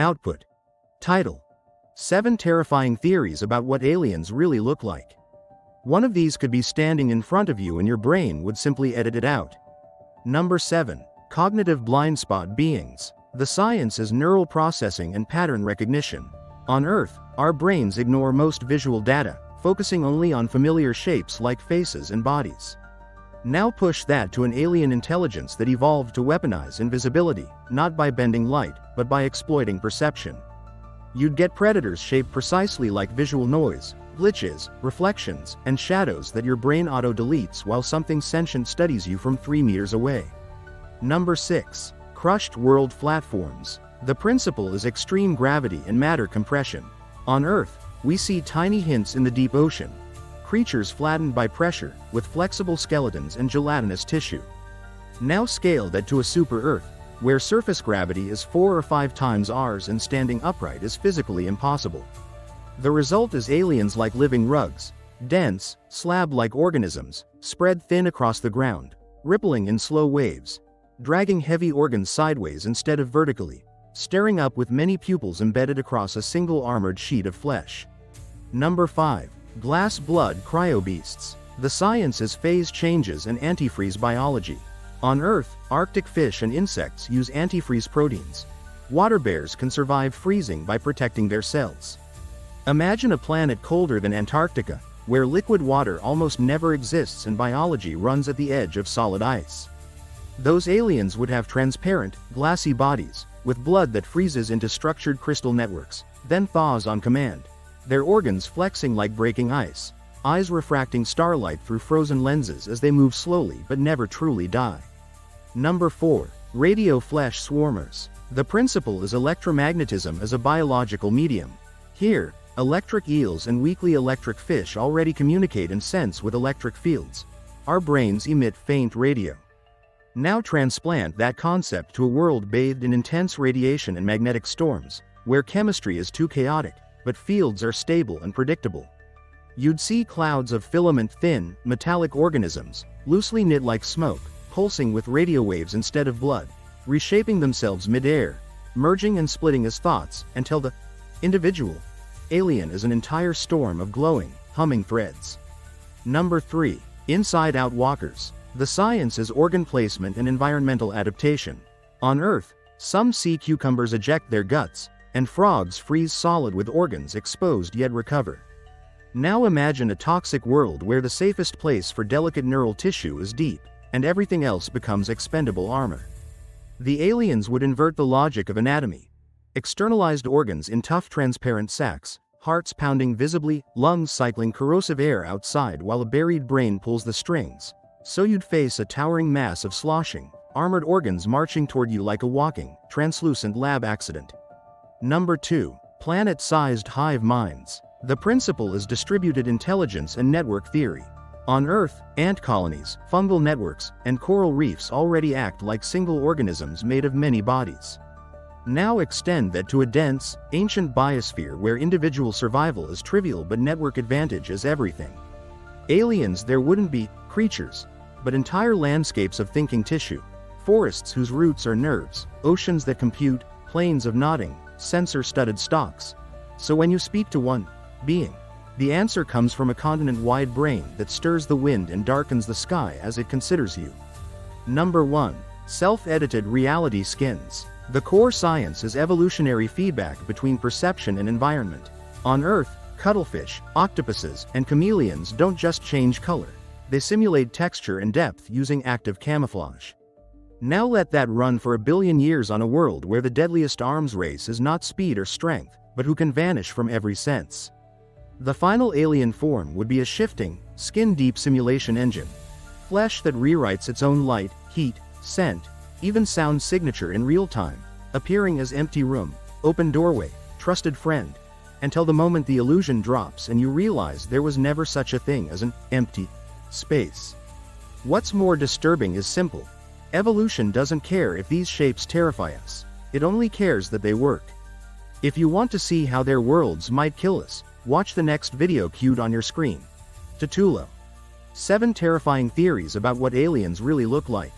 Output. Title: 7 Terrifying Theories About What Aliens Really Look Like. One of these could be standing in front of you and your brain would simply edit it out. Number 7. Cognitive blind spot beings. The science is neural processing and pattern recognition. On Earth, our brains ignore most visual data, focusing only on familiar shapes like faces and bodies. Now push that to an alien intelligence that evolved to weaponize invisibility, not by bending light, but by exploiting perception. You'd get predators shaped precisely like visual noise, glitches, reflections, and shadows that your brain auto-deletes while something sentient studies you from 3 meters away. Number 6. Crushed world flatforms. The principle is extreme gravity and matter compression. On Earth, we see tiny hints in the deep ocean. Creatures flattened by pressure, with flexible skeletons and gelatinous tissue. Now scale that to a super-Earth, where surface gravity is 4 or 5 times ours and standing upright is physically impossible. The result is aliens like living rugs, dense, slab-like organisms, spread thin across the ground, rippling in slow waves, dragging heavy organs sideways instead of vertically, staring up with many pupils embedded across a single armored sheet of flesh. Number 5. Glass blood cryobeasts. The science is phase changes and antifreeze biology. On Earth, Arctic fish and insects use antifreeze proteins. Water bears can survive freezing by protecting their cells. Imagine a planet colder than Antarctica, where liquid water almost never exists and biology runs at the edge of solid ice. Those aliens would have transparent, glassy bodies, with blood that freezes into structured crystal networks, then thaws on command. Their organs flexing like breaking ice, eyes refracting starlight through frozen lenses as they move slowly but never truly die. Number 4. Radio flesh swarmers. The principle is electromagnetism as a biological medium. Here, electric eels and weakly electric fish already communicate and sense with electric fields. Our brains emit faint radio. Now transplant that concept to a world bathed in intense radiation and magnetic storms, where chemistry is too chaotic, but fields are stable and predictable. You'd see clouds of filament-thin, metallic organisms, loosely knit like smoke, pulsing with radio waves instead of blood, reshaping themselves mid-air, merging and splitting as thoughts, until the individual alien is an entire storm of glowing, humming threads. Number 3. Inside-out walkers. The science is organ placement and environmental adaptation. On Earth, some sea cucumbers eject their guts, and frogs freeze solid with organs exposed yet recover. Now imagine a toxic world where the safest place for delicate neural tissue is deep, and everything else becomes expendable armor. The aliens would invert the logic of anatomy. Externalized organs in tough transparent sacs, hearts pounding visibly, lungs cycling corrosive air outside while a buried brain pulls the strings. So you'd face a towering mass of sloshing, armored organs marching toward you like a walking, translucent lab accident. Number 2. Planet-sized hive minds. The principle is distributed intelligence and network theory. On Earth, ant colonies, fungal networks, and coral reefs already act like single organisms made of many bodies. Now extend that to a dense, ancient biosphere where individual survival is trivial but network advantage is everything. Aliens there wouldn't be creatures, but entire landscapes of thinking tissue, forests whose roots are nerves, oceans that compute, plains of nodding, sensor-studded stalks. So when you speak to one being, the answer comes from a continent-wide brain that stirs the wind and darkens the sky as it considers you. Number 1. Self-edited reality skins. The core science is evolutionary feedback between perception and environment. On Earth, cuttlefish, octopuses, and chameleons don't just change color. They simulate texture and depth using active camouflage. Now let that run for 1 billion years on a world where the deadliest arms race is not speed or strength, but who can vanish from every sense. The final alien form would be a shifting, skin-deep simulation engine. Flesh that rewrites its own light, heat, scent, even sound signature in real time, appearing as empty room, open doorway, trusted friend, until the moment the illusion drops and you realize there was never such a thing as an empty space. What's more disturbing is simple. Evolution doesn't care if these shapes terrify us. It only cares that they work. If you want to see how their worlds might kill us, watch the next video cued on your screen. Tutulo. 7 Terrifying Theories About What Aliens Really Look Like.